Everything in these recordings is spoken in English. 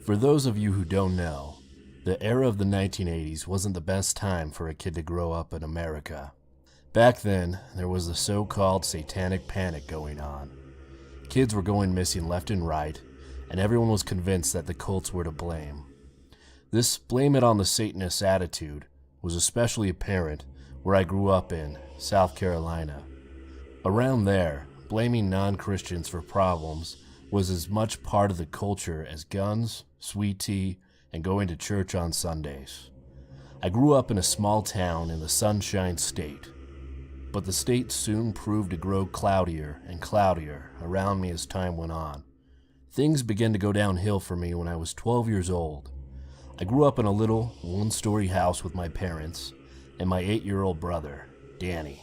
For those of you who don't know, the era of the 1980s wasn't the best time for a kid to grow up in America. Back then, there was the so-called satanic panic going on. Kids were going missing left and right, and everyone was convinced that the cults were to blame. This blame it on the Satanists attitude was especially apparent where I grew up in South Carolina. Around there, blaming non-Christians for problems was as much part of the culture as guns, sweet tea, and going to church on Sundays. I grew up in a small town in the Sunshine State, but the state soon proved to grow cloudier and cloudier around me as time went on. Things began to go downhill for me when I was 12 years old. I grew up in a little one-story house with my parents and my 8-year-old brother, Danny.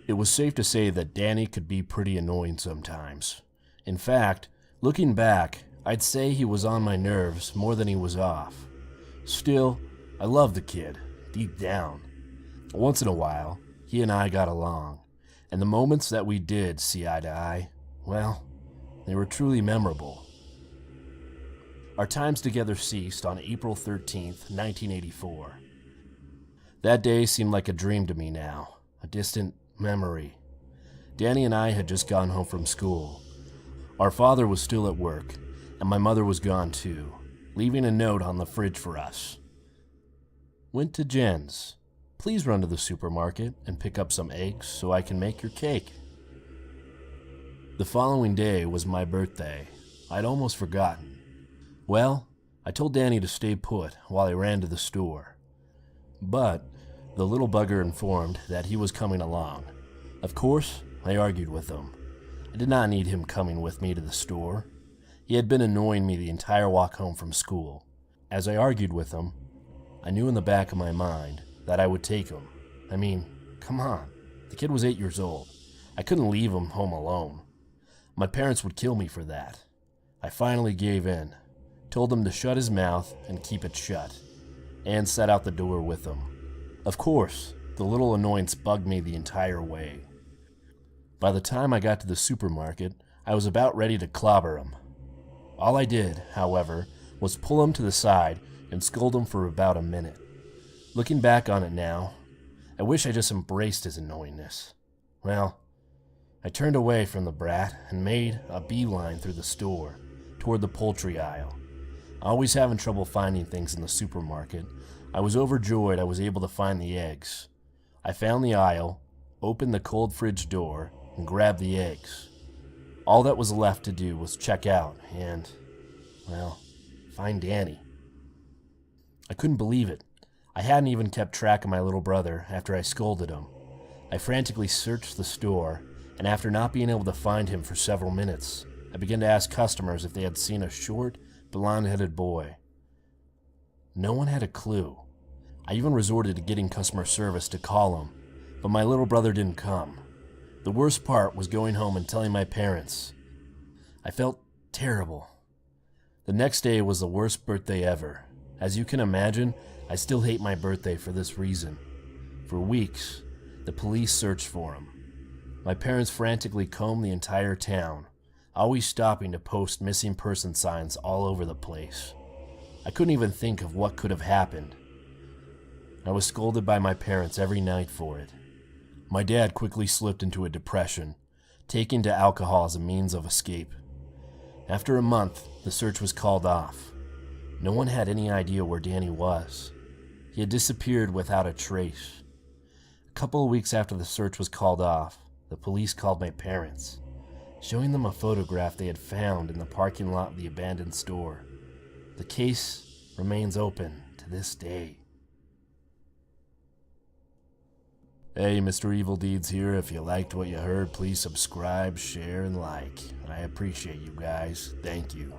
It was safe to say that Danny could be pretty annoying sometimes. In fact, looking back, I'd say he was on my nerves more than he was off. Still, I loved the kid, deep down. Once in a while, he and I got along, and the moments that we did see eye to eye, well, they were truly memorable. Our times together ceased on April 13th, 1984. That day seemed like a dream to me now, a distant memory. Danny and I had just gone home from school. Our father was still at work, and my mother was gone too, leaving a note on the fridge for us. Went to Jen's. Please run to the supermarket and pick up some eggs so I can make your cake. The following day was my birthday. I'd almost forgotten. Well, I told Danny to stay put while I ran to the store. But the little bugger informed that he was coming along. Of course, I argued with him. I did not need him coming with me to the store. He had been annoying me the entire walk home from school. As I argued with him, I knew in the back of my mind that I would take him. I mean, come on. The kid was 8 years old. I couldn't leave him home alone. My parents would kill me for that. I finally gave in, told him to shut his mouth and keep it shut, and set out the door with him. Of course, the little annoyance bugged me the entire way. By the time I got to the supermarket, I was about ready to clobber him. All I did, however, was pull him to the side and scold him for about a minute. Looking back on it now, I wish I just embraced his annoyingness. Well, I turned away from the brat and made a beeline through the store, toward the poultry aisle. Always having trouble finding things in the supermarket, I was overjoyed I was able to find the eggs. I found the aisle, opened the cold fridge door, and grabbed the eggs. All that was left to do was check out and, well, find Danny. I couldn't believe it. I hadn't even kept track of my little brother after I scolded him. I frantically searched the store, and after not being able to find him for several minutes, I began to ask customers if they had seen a short, blonde-headed boy. No one had a clue. I even resorted to getting customer service to call him, but my little brother didn't come. The worst part was going home and telling my parents. I felt terrible. The next day was the worst birthday ever. As you can imagine, I still hate my birthday for this reason. For weeks, the police searched for him. My parents frantically combed the entire town, always stopping to post missing person signs all over the place. I couldn't even think of what could have happened. I was scolded by my parents every night for it. My dad quickly slipped into a depression, taking to alcohol as a means of escape. After a month, the search was called off. No one had any idea where Danny was. He had disappeared without a trace. A couple of weeks after the search was called off, the police called my parents, showing them a photograph they had found in the parking lot of the abandoned store. The case remains open to this day. Hey, Mr. Evil Deeds here. If you liked what you heard, please subscribe, share, and like. I appreciate you guys. Thank you.